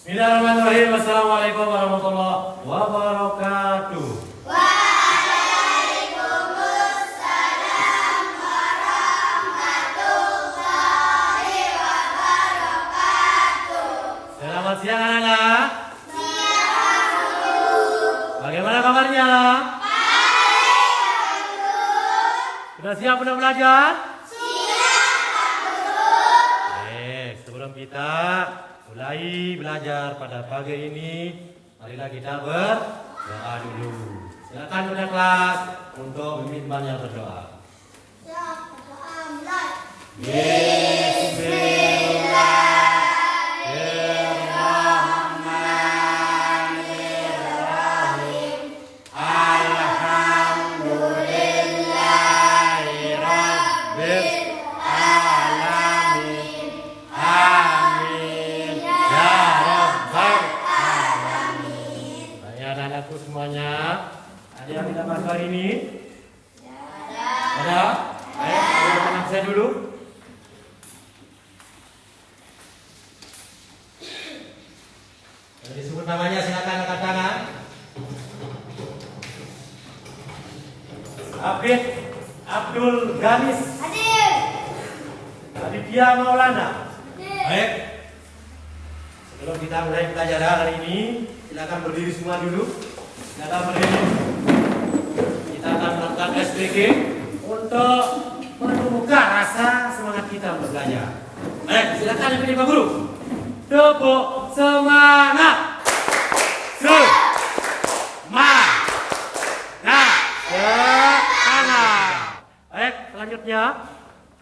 Bismillahirrahmanirrahim. Assalamualaikum warahmatullahi wabarakatuh. Waalaikumsalam warahmatullahi wabarakatuh. Selamat siang anak-anak. Siang, Guru. Bagaimana kabarnya? Baik, Guru. Sudah siap untuk belajar? Siap, Guru. Baik, sebelum kita mulai belajar pada pagi ini, marilah kita berdoa dulu. Silakan udah kelas untuk memimpinnya berdoa. Siap, berdoa mulai. Bismillahirrahmanirrahim. Alhamdulillahirabbil alamin. Amin ya rabbal alamin. Baik anak-anakku semuanya, ada yang tidak masuk hari ini? Ada? Baik, anak saya dulu. Kalau disebut namanya silakan angkat tangan. Abid Abdul Ganis Hadir. Aditya Maulana. Hadir. Baik. Sebelum kita mulai pelajaran hari ini, silakan berdiri semua dulu. Silakan berdiri. Kita akan melakukan SPG untuk menumbuhkan rasa semangat kita untuk belajar. Baik, silakan yang pilih Pak Guru. Tepuk semangat. Semangat. Baik, selanjutnya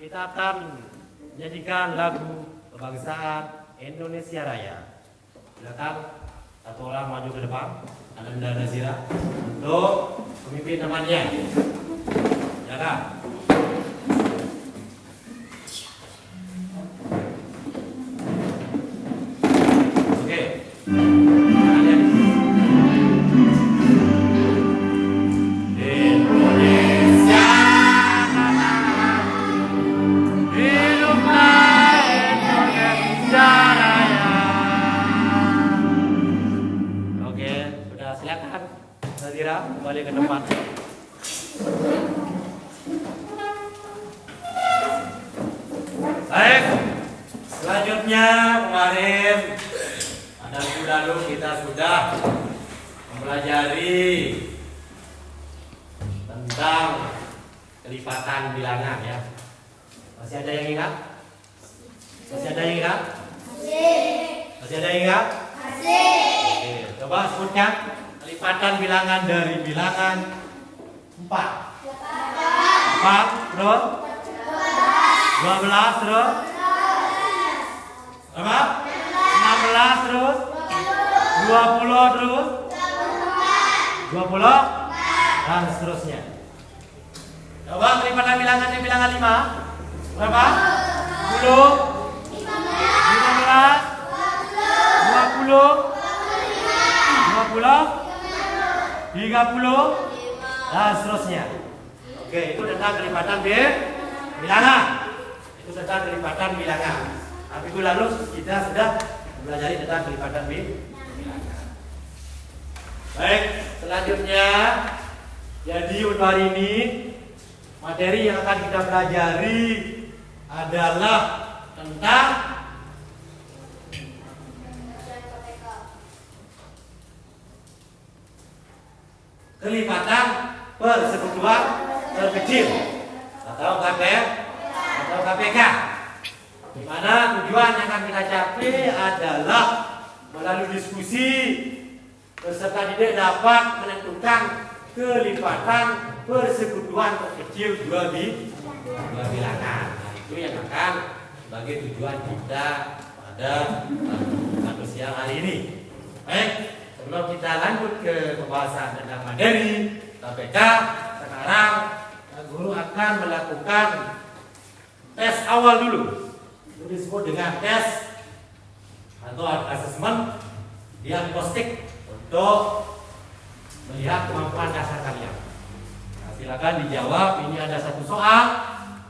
kita akan menyanyikan lagu kebangsaan Indonesia Raya. Silakan satu orang maju ke depan, Ananda Nazira, untuk memimpin temannya. Silakan. Oke. Indonesia, hiduplah Indonesia Raya. Oke, sudah silakan Nazira kembali ke depan. Baik, selanjutnya kemarin pada minggu lalu kita sudah mempelajari tentang kelipatan bilangan ya. Masih ada yang ingat? Masih ada yang ingat? Masih ada yang ingat? Oke, coba sebutkan kelipatan bilangan dari bilangan 4. 4 terus 12 terus berapa? 16 terus 20 terus 20 dan seterusnya. Coba kelipatan bilangan di bilangan 5 berapa? 10 15 20 30 dan seterusnya. Oke, itu tentang kelipatan bilangan. Itu tentang kelipatan bilangan. Tapi itu lalu kita sudah belajar tentang kelipatan bilangan. Baik, selanjutnya jadi untuk hari ini materi yang akan kita pelajari adalah tentang kelipatan persekutuan terkecil atau KPK. Di mana tujuan yang akan kita capai adalah melalui diskusi peserta didik dapat menentukan kelipatan persekutuan terkecil dua bilangan. Nah, itu yang akan sebagai tujuan kita pada siang hari ini. Baik, sebelum kita lanjut ke pembahasan tentang materi KPK, sekarang guru akan melakukan tes awal dulu. Itu disebut dengan tes atau asesmen diagnostik untuk melihat kemampuan dasar kalian. Nah, silakan dijawab. Ini ada satu soal.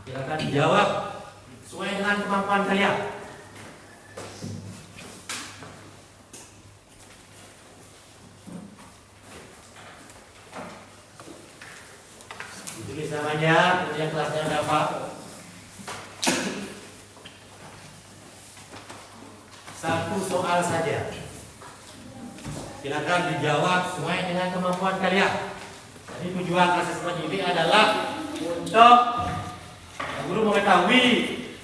Silakan dijawab sesuai dengan kemampuan kalian. lihat ujian kelasnya ada apa. Satu soal saja. Silakan dijawab sesuai dengan kemampuan kalian. Jadi tujuan asesmen ini adalah untuk guru mengetahui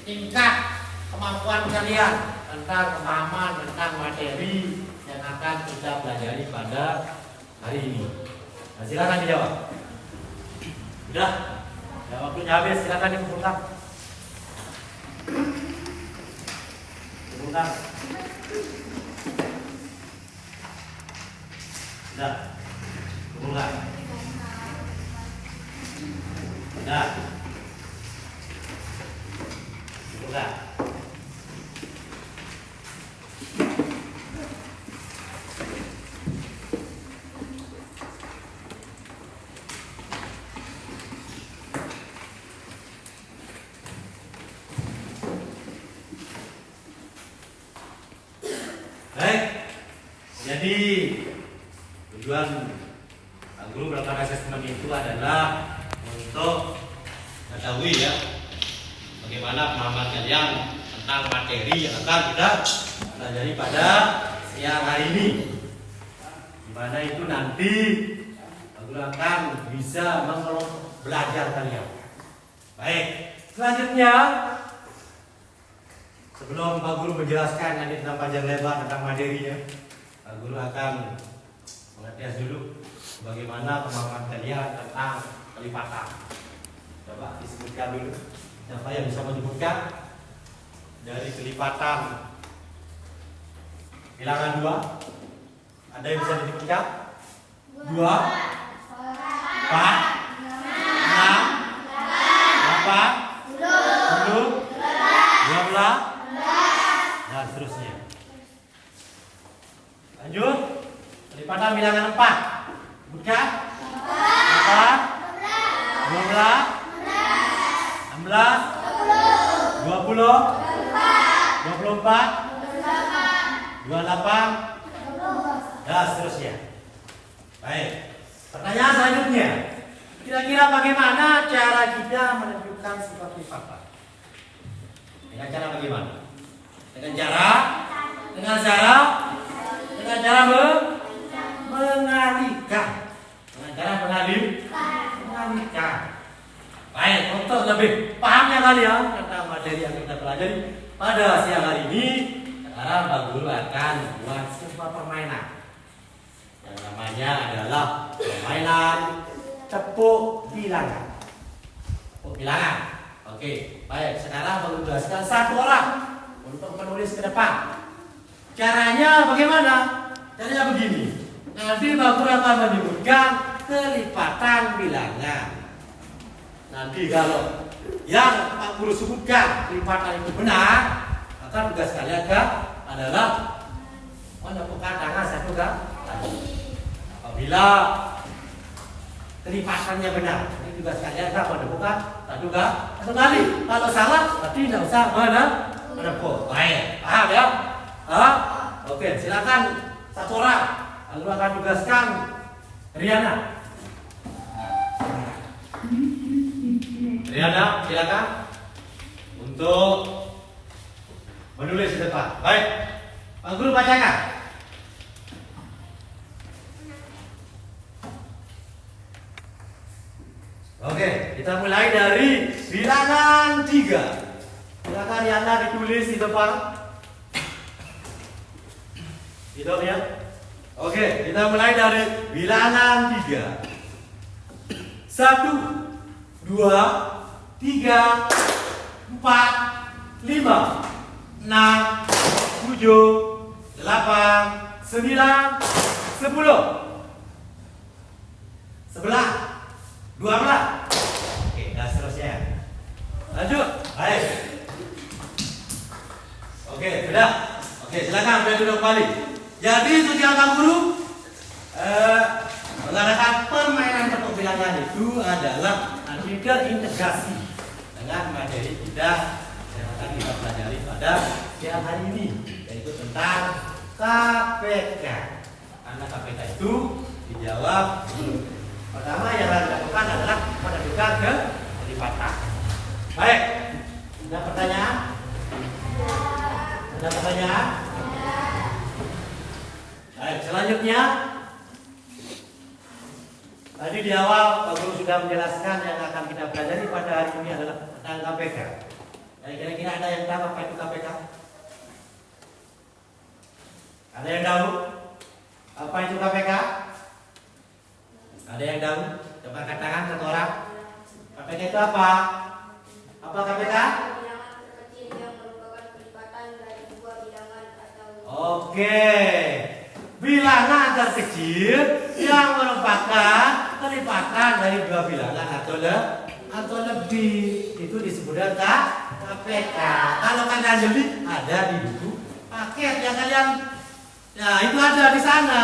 tingkat kemampuan kalian tentang pemahaman tentang materi yang akan kita pelajari pada hari ini. Nah, silakan dijawab. Sudah? Ya, waktunya habis, silakan dikumpulkan. Kumpulkan. Sudah. Kumpulkan. Sudah. Kumpulkan. Baik, jadi tujuan guru melakukan asesmen itu adalah untuk mengetahui ya bagaimana pemahaman kalian tentang materi yang akan kita pelajari pada siang hari ini. Di mana itu nanti guru akan bisa belajar kalian. Baik, selanjutnya sebelum Pak Guru menjelaskan nanti tentang panjang lebar tentang materinya, Pak Guru akan mengetes dulu bagaimana pemahaman kalian tentang kelipatan. Coba disebutkan dulu. Siapa yang bisa menyebutkan dari kelipatan bilangan 2? Ada yang bisa disebutkan? 2, 4, 6, 8, 10, 12, dan seterusnya. Lanjut. Kelipatan bilangan 4. Sebutkan. 8, 12, 16, 20, 24, 28, dan seterusnya. Baik. Pertanyaan selanjutnya. Kira-kira bagaimana cara kita menentukan sifat kelipatan? Dengan cara bagaimana? Dengan cara mengalihkan. Dengan cara mengalihkan. Baik, untuk lebih pahamnya kalian tentang materi yang kita pelajari pada siang hari ini, sekarang Pak Guru akan buat sebuah permainan. Yang namanya adalah permainan tepuk bilangan. Tepuk bilangan. Oke, baik. Sekarang Pak Guru jelaskan satu orang untuk menulis ke depan. Caranya bagaimana? Caranya begini. Nanti Pak Guru akan menyebutkan kelipatan bilangan. Nanti kalau yang Pak Guru sebutkan kelipatan itu benar, maka tugas kalian adalah menepukkan tangan satu kali. Apabila kelipatannya benar, ini tugas kalian menepukkan satu kali. Kalau salah, berarti tidak usah menepuk. Baik, paham ya? Oke, silakan satu orang. Lalu akan tugaskan Riana. Riana, silakan untuk menulis di depan. Baik, Pak Guru bacakan. Oke, kita mulai dari bilangan 3. Silakan Riana ditulis di depan. Hidup ya. Oke, kita mulai dari bilangan 3. 1, 2, 3, 4, 5, 6, 7, 8, 9, 10, 11, 12. Oke, dan seterusnya. Lanjut. Baik. Oke, sudah. Oke, silakan berdiri duduk kembali. Jadi tujuan Pak Guru mengadakan permainan tepuk bilangan itu adalah nanti terintegrasi dengan materi kita yang akan kita pelajari pada siang hari ini, yaitu tentang KPK. Karena KPK itu dijawab pertama yang harus dilakukan adalah menentukan kelipatan. Baik, ada pertanyaan? Ada pertanyaan? Baik, selanjutnya tadi di awal Pak Guru sudah menjelaskan yang akan kita pelajari pada hari ini adalah tentang KPK. Kira-kira ada yang tahu apa itu KPK? Ada yang tahu apa itu KPK? Ada yang tahu? Coba katakan satu orang. KPK itu apa? Apa KPK? Bilangan terkecil yang merupakan kelipatan dari dua bilangan atau Oke. Bilangan terkecil yang merupakan kelipatan dari dua bilangan atau lebih. Itu disebut KPK. Kalau kalian beli ada di buku paket yang kalian. Nah, itu ada di sana.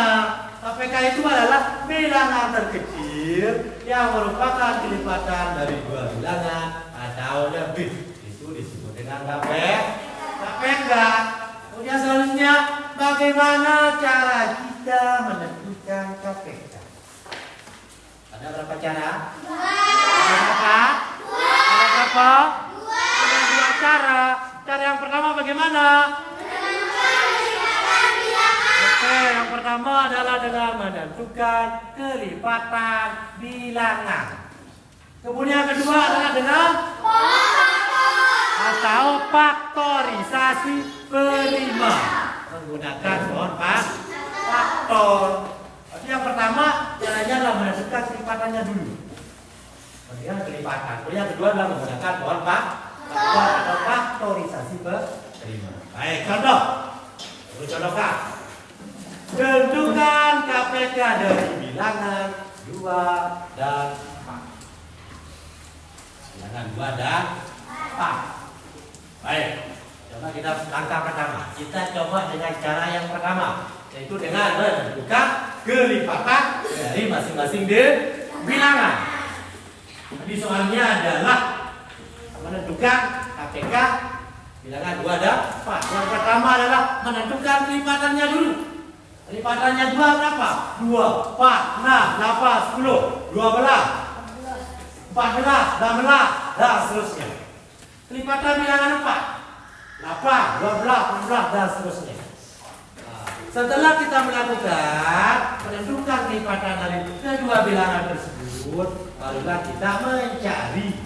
KPK itu adalah bilangan terkecil yang merupakan kelipatan dari dua bilangan atau lebih. Itu disebut dengan KPK. Kemudian selanjutnya, bagaimana cara kita menentukan KPK? Ada berapa cara? Ada berapa? Ada berapa? Ada dua cara. Cara yang pertama bagaimana? Oke, yang pertama adalah dengan menentukan kelipatan bilangan. Kemudian yang kedua adalah dengan atau faktorisasi prima menggunakan pohon faktor. Jadi yang pertama caranya adalah menentukan kelipatannya dulu. Kemudian kelipatan. Kemudian yang kedua adalah menggunakan pohon faktor atau faktorisasi prima. Baik, contoh. Contohkan. Tentukan KPK dari bilangan 2 dan 4. Bilangan 2 dan 4. Baik, coba kita langkah pertama. Kita coba dengan cara yang pertama, yaitu dengan menentukan kelipatan dari masing-masing bilangan. Jadi soalnya adalah menentukan KPK bilangan 2 dan 4. Yang pertama adalah menentukan kelipatannya dulu. Kelipatannya 2 berapa? 2, 4, 6, 8, 10, 12, 14, 16, dan seterusnya. Kelipatan bilangan 4, 8, 12, 16, dan seterusnya. Setelah kita melakukan menentukan kelipatan dari kedua bilangan tersebut, barulah kita mencari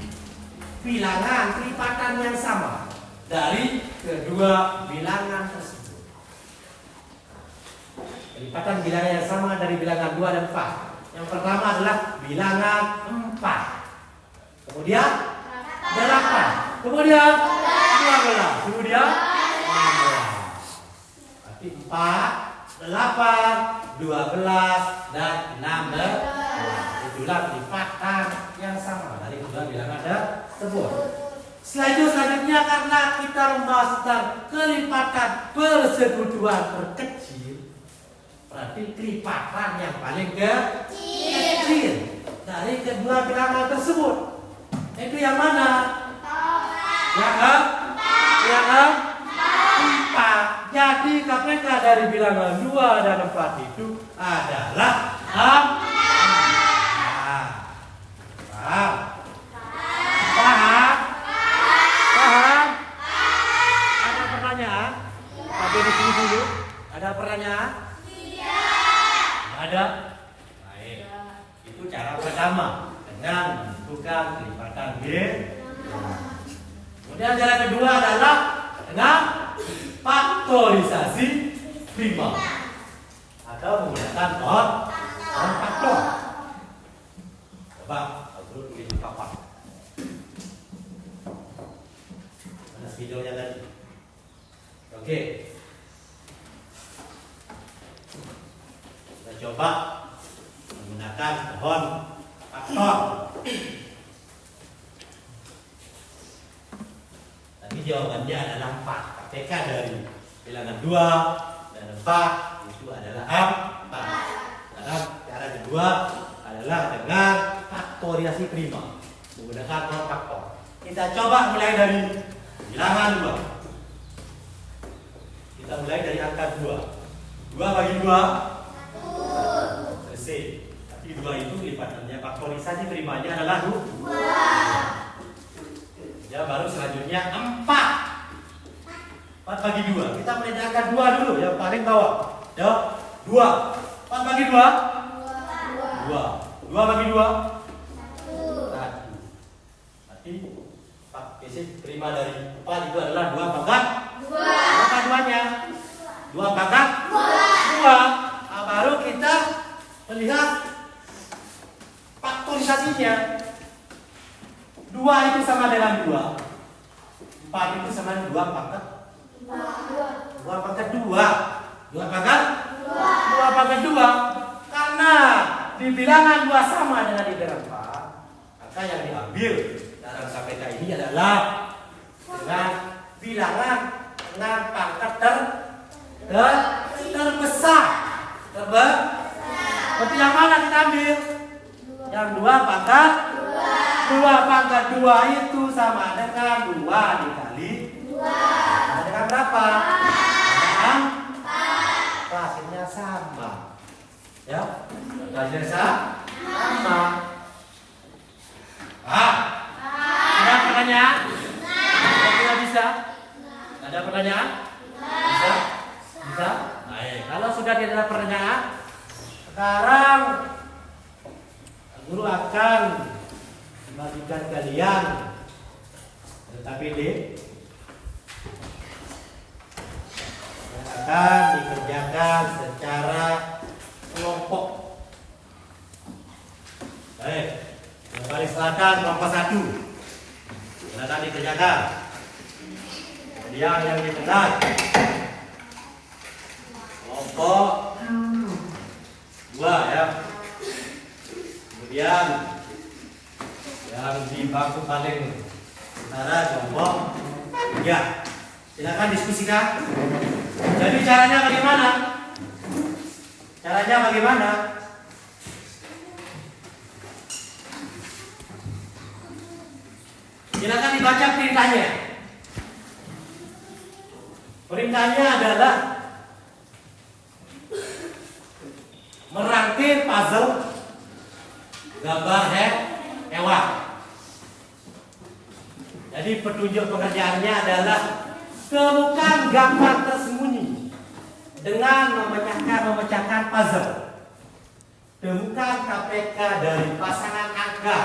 bilangan kelipatan yang sama dari kedua bilangan tersebut. Kelipatan bilangan yang sama dari bilangan 2 dan 4. Yang pertama adalah bilangan 4. Kemudian 8. Kemudian 12. Kemudian 16. Berarti 4, 8, 12, dan 16. Itulah kelipatan yang sama dari kedua bilangan tersebut. Setelah itu selanjutnya karena kita membahas tentang kelipatan persekutuan terkecil, berarti kelipatan yang paling kecil dari kedua bilangan tersebut. Itu yang mana? Yang 4. Jadi KPK dari bilangan 2 dan 4 itu adalah 4. Paham? Paham? Paham? Ada pertanyaan? Sampai di sini dulu. Ada pertanyaan? Ada? Baik. Itu cara pertama dengan menentukan kelipatan bilangan. Kemudian cara kedua adalah dengan faktorisasi prima atau menggunakan pohon faktor. Coba aku tulis di papan. Mana videonya tadi? Oke. Kita coba menggunakan pohon faktor. Tadi jawabannya adalah 4. KPK dari bilangan 2 dan 4 itu adalah 4. Dalam cara kedua adalah dengan faktorisasi prima menggunakan pohon faktor. Kita coba mulai dari bilangan 2. Kita mulai dari angka 2. 2 bagi 2 selesai. Tapi 2 itu lipatannya faktorisasi primanya adalah 2. baru selanjutnya 4. 4 bagi 2. Kita meninggalkan 2 dulu yang paling bawah. Ya, 2. 4 bagi 2. 2. 2 bagi 2. 1. Berarti Pak Yesus terima dari 4 itu adalah 2 pangkat 2. Berapa 2-nya? 2 pangkat 2. Nah, baru kita melihat faktorisasinya. 2 itu sama dengan 2. 4 itu sama dengan 2 pangkat 2 pangkat 2. 2 pangkat 2 pangkat 2. Karena di bilangan 2 sama dengan di bilangan 4, maka yang diambil dalam KPK ini adalah dengan bilangan dengan pangkat terbesar. Berarti yang mana kita ambil? Yang 2 pangkat 2 pangkat 2 itu sama dengan 2 dikali 2. Sama dengan berapa? Dengan 4. Hasilnya sama. Ya, hasilnya sama. Ada pertanyaan? Tidak bisa? Ada pertanyaan? Bisa? Bisa? Baik. Kalau sudah tidak ada pertanyaan, sekarang guru akan membagikan kalian TPD yang akan dikerjakan secara kelompok. Baik, kembali silakan kelompok 1. Silakan dikerjakan. Kemudian yang di tengah kelompok 2 ya. Kemudian yang di bangku paling utara kelompok 3. Silakan diskusikan. Jadi caranya bagaimana? Caranya bagaimana? Silakan dibaca perintahnya. Perintahnya adalah merangkai puzzle gambar hewan. Jadi petunjuk pekerjaannya adalah temukan gambar tersembunyi dengan memecahkan puzzle. Temukan KPK dari pasangan angka.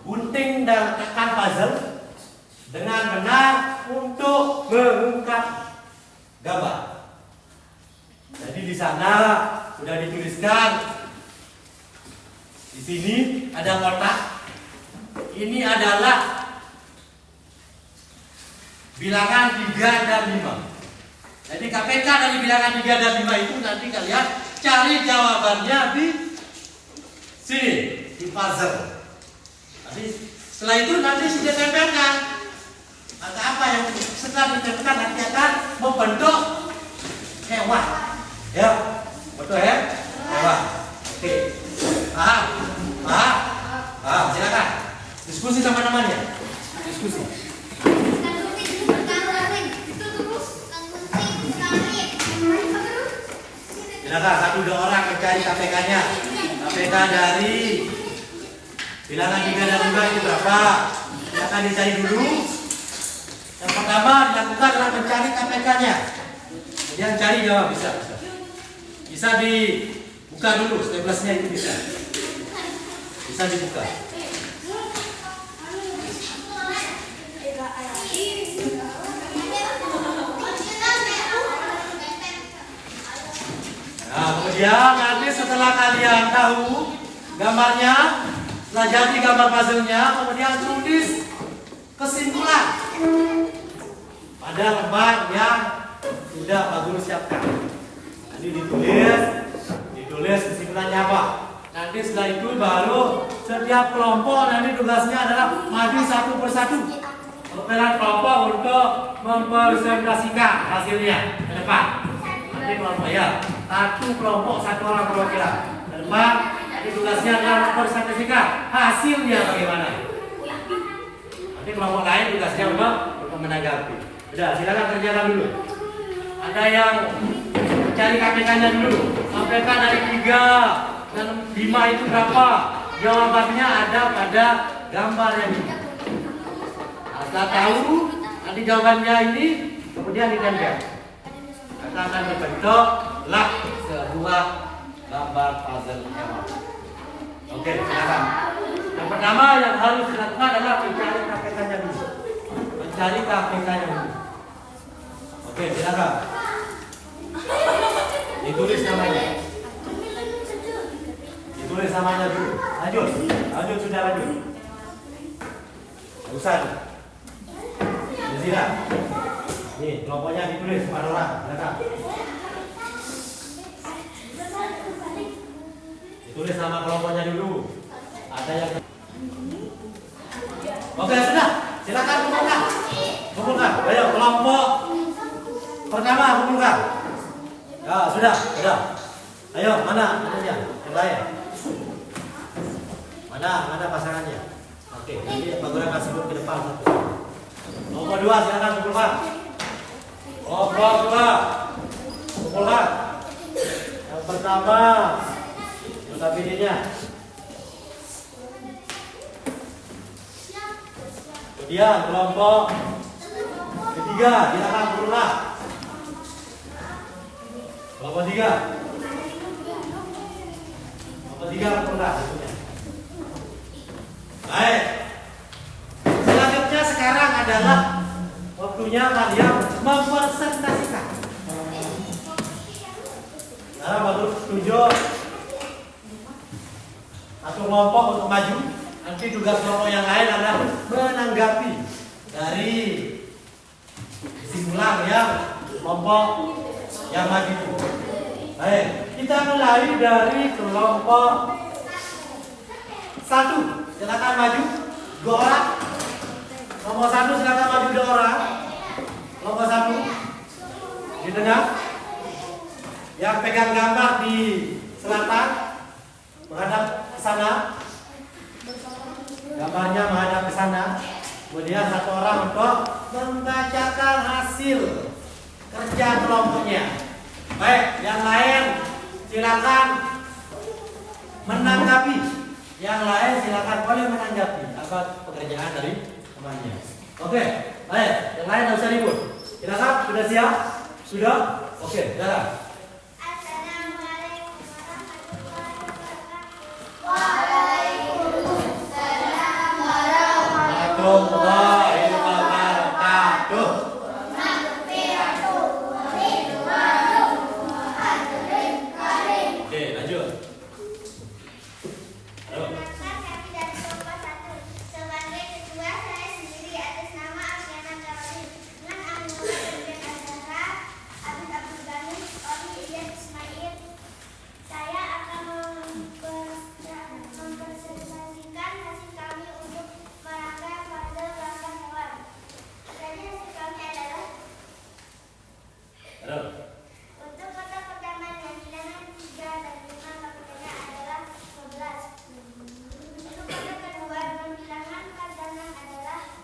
Gunting dan tekan puzzle dengan benar untuk mengungkap gambar. Jadi di sana sudah dituliskan. Di sini ada kotak. Ini adalah bilangan 3 dan 5. Jadi KPK dari bilangan 3 dan 5 itu nanti kalian cari jawabannya di sini, di puzzle. Nanti setelah itu nanti sudah tempelkan. Maka apa yang setelah ditempelkan nanti akan membentuk hewan. Ya, betul ya? Hewan. Oke. Paham? Silakan. Diskusi sama namanya. Diskusi. Silakan 1-2 orang mencari KPK-nya. KPK dari bilangan 3 dan 5 itu berapa? Silakan dicari dulu. Yang pertama dilakukan adalah mencari KPK-nya. Kemudian cari jawab bisa. Bisa dibuka dulu, staples-nya itu bisa. Bisa dibuka. Nah, kemudian nanti setelah kalian tahu gambarnya, setelah jadi gambar puzzle-nya, kemudian tulis kesimpulan pada lembar yang sudah Pak Guru siapkan. Nanti ditulis kesimpulannya apa. Nanti setelah itu baru setiap kelompok nanti tugasnya adalah maju satu persatu. Perwakilan kelompok untuk mempresentasikan hasilnya ke depan. Nanti kelompok ya, satu kelompok 1 orang perwakilan. Ke depan nanti tugasnya adalah mempresentasikan hasilnya bagaimana. Nanti kelompok lain tugasnya untuk menanggapi. Sudah, silakan kerjakan dulu. Ada yang cari KPK-nya dulu. KPK dari 3 dan 5 itu berapa? Jawabannya ada pada gambar yang ini. Setelah tahu nanti jawabannya ini kemudian ditempel. Kita akan membentuk sebuah gambar puzzle hewan. Oke, silakan. Yang pertama yang harus dilakukan adalah mencari KPK-nya dulu. Mencari KPK-nya dulu. Oke, silakan. Ditulis namanya. Ditulis namanya dulu. Lanjut, lanjut sudah lanjut. Usah. Silakan. Nih, kelompoknya ditulis pada orang. Silakan. Ditulis nama kelompoknya dulu. Ada yang Oke, sudah. Silakan kumpulkan. Kumpulkan. Ayo, kelompok pertama kumpulkan. Ya, sudah. Ayo, mana anunya? Yang lain. Mana pasangannya? Oke, nanti Pak Guru akan sebut ke depan satu. Kelompok 2 silakan kumpulkan. Kelompok 2 kumpulkan. Yang pertama notabene-nya. Kemudian kelompok ketiga silakan kumpulkan. Kelompok 3. Kelompok 3 kumpulkan. Baik. Selanjutnya sekarang adalah waktunya kalian mempresentasikan. Sekarang baru tunjuk satu kelompok untuk maju. Nanti tugas kelompok yang lain adalah menanggapi dari kesimpulan yang kelompok yang maju itu. Baik, kita mulai dari kelompok 1. Silakan maju 2 orang. Nomor 1 silakan maju 2 orang. Nomor 1 di tengah. Yang pegang gambar di selatan menghadap ke sana. Gambarnya menghadap ke sana. Kemudian 1 orang untuk membacakan hasil kerja kelompoknya. Baik, yang lain silakan menanggapi. Yang lain silakan boleh menanggapi apa pekerjaan dari temannya. Oke, baik. Yang lain tidak usah ribut. Silakan, sudah siap? Sudah? Oke, silakan. Assalamualaikum warahmatullahi wabarakatuh. Oke, lanjut. Perkenalkan, kami dari kelompok 1. Sebagai ketua, saya sendiri atas nama Afiana Kawain. Dengan anggota bagian acara Abid Abdul Ghani, Oli Ilyas Ismail. Saya akan mempresentasikan hasil kami untuk merangkai puzzle gambar hewan. Jadi hasil kami adalah untuk kota pertama yang bilangan 3 dan 5 KPK-nya adalah 12. Untuk kota kedua dengan bilangan 4 dan 6 adalah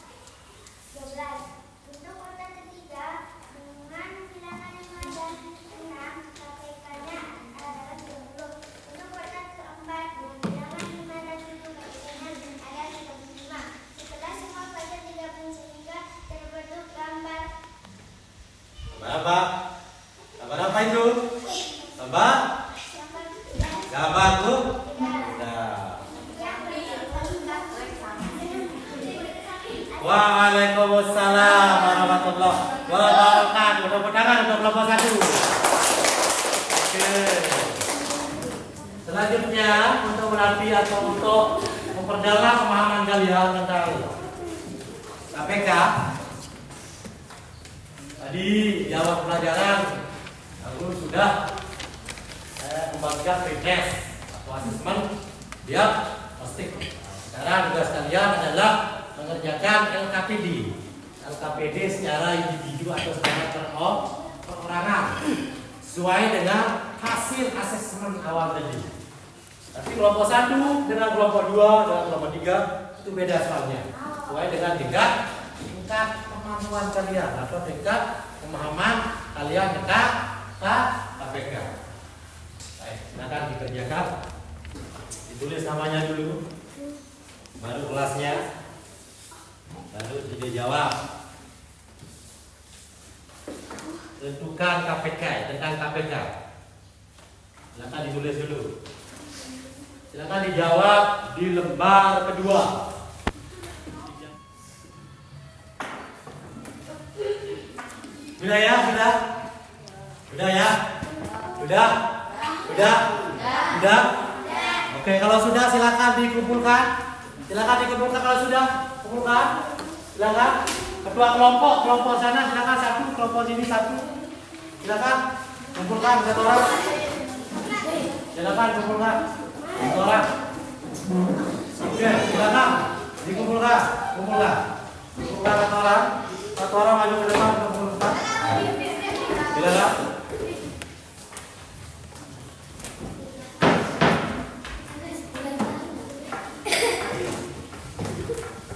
12. Untuk kota ketiga dengan bilangan 5 dan 6 KPK-nya adalah 20. Untuk kota keempat dengan bilangan 5 dan 7 KPK-nya ada 35. Setelah semua puzzle digabung sehingga terbentuk gambar. Berapa? Gambar apa itu? Gambar? Gambar tuh? Waalaikumsalam warahmatullahi wabarakatuh. Tepuk tangan untuk kelompok 1. Oke. Selanjutnya untuk melatih atau untuk memperdalam pemahaman kalian tentang KPK. Tadi di awal pelajaran aku sudah membagikan pre-test atau asesmen dia pasti. Sekarang tugas kalian adalah mengerjakan LKPD. LKPD secara individu atau secara perorangan sesuai dengan hasil asesmen awal tadi. Tapi kelompok 1 dengan kelompok 2 dengan kelompok 3 itu beda soalnya. Sesuai dengan tingkat kemampuan kalian atau tingkat pemahaman kalian tentang KPK. Baik, silakan dikerjakan. Ditulis namanya dulu, baru kelasnya. Lalu tidak jawab. Tentukan KPK, tentang KPK. Silakan ditulis dulu. Silakan dijawab di lembar kedua. Sudah ya, sudah? Sudah ya? Sudah? Sudah? Sudah? Oke, kalau sudah silakan dikumpulkan. Silakan dikumpulkan kalau sudah. Kumpulkan. Silakan. Ketua kelompok sana silakan satu, kelompok sini satu. Silakan kumpulkan satu orang. Silakan kumpulkan satu orang. Oke, silakan dikumpulkan. Kumpulkan satu orang. Satu orang maju ke depan untuk kumpulkan. Silakan.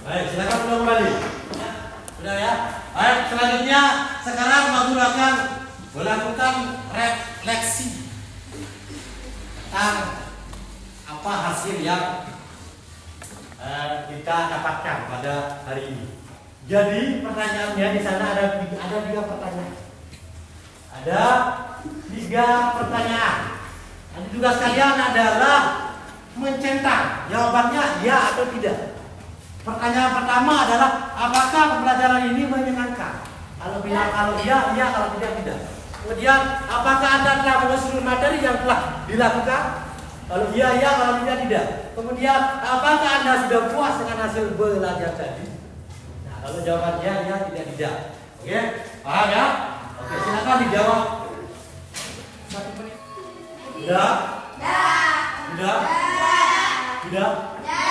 Baik, silakan pulang kembali. Sudah ya. Baik, selanjutnya sekarang Maguru akan melakukan refleksi tentang apa hasil yang kita dapatkan pada hari ini. Jadi pertanyaannya di sana ada 3 pertanyaan. Ada 3 pertanyaan. Nanti tugas kalian adalah mencentang jawabannya ya atau tidak. Pertanyaan pertama adalah apakah pembelajaran ini menyenangkan? Kalau bilang kalau iya, iya, kalau tidak. Kemudian apakah Anda telah menyusun materi yang telah dilakukan? Kalau iya, iya, kalau tidak. Kemudian apakah Anda sudah puas dengan hasil belajar tadi? Nah, kalau jawabannya iya, tidak. Oke, paham ya? Oke, silakan dijawab. 1 menit. Sudah? Sudah?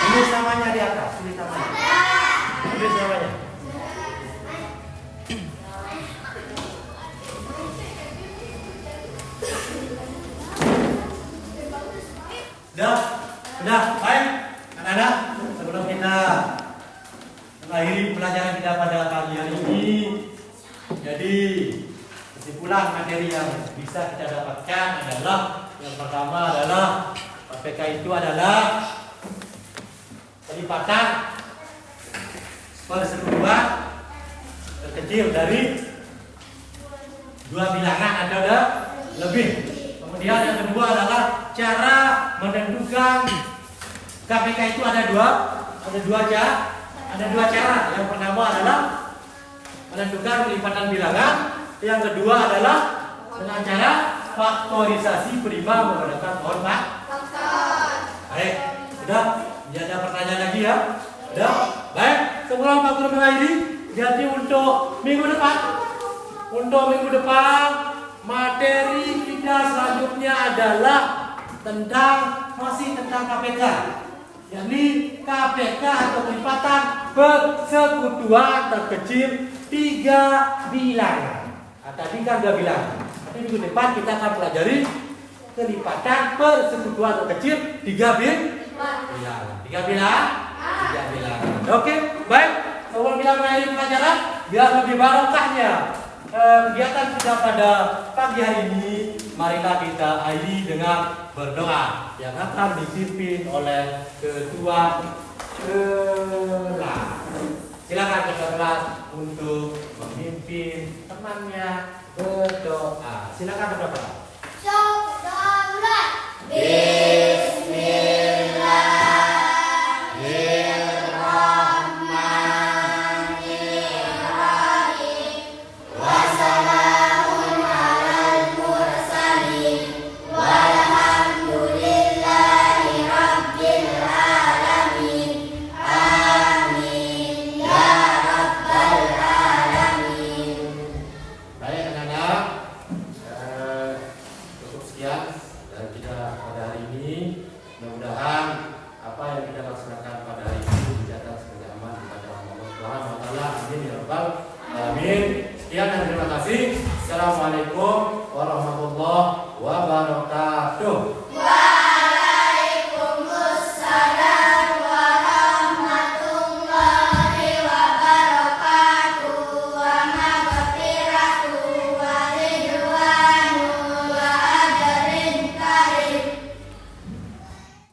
Tulis namanya di atas, tulis namanya. Sudah, baik. Anak-anak, sebelum kita mengakhiri pelajaran kita pada pagi hari ini, jadi kesimpulan materi yang bisa kita dapatkan adalah yang pertama adalah KPK itu adalah kelipatan persekutuan terkecil dari 2 bilangan atau lebih. Kemudian yang kedua adalah cara menentukan KPK itu ada dua cara. Yang pertama adalah menentukan kelipatan bilangan. Yang kedua adalah dengan cara faktorisasi prima menggunakan faktor. Baik, sudah. Tidak ada pertanyaan lagi ya? Sudah? Baik, sebelum Pak Guru mengakhiri, jadi untuk minggu depan materi kita selanjutnya adalah masih tentang KPK. Yakni KPK atau kelipatan persekutuan terkecil 3 bilangan. Tadi kan 2 bilangan. Tapi minggu depan kita akan pelajari kelipatan persekutuan terkecil 3 bilangan. 3 bilangan. Oke, baik. Sebelum kita mengakhiri pelajaran, biar lebih barokahnya kegiatan kita pada pagi hari ini, marilah kita akhiri dengan berdoa yang akan dipimpin oleh ketua kelas. Silakan ketua kelas untuk memimpin temannya berdoa. Silakan ketua kelas. Sekian dan terima kasih. Assalamualaikum warahmatullahi wabarakatuh.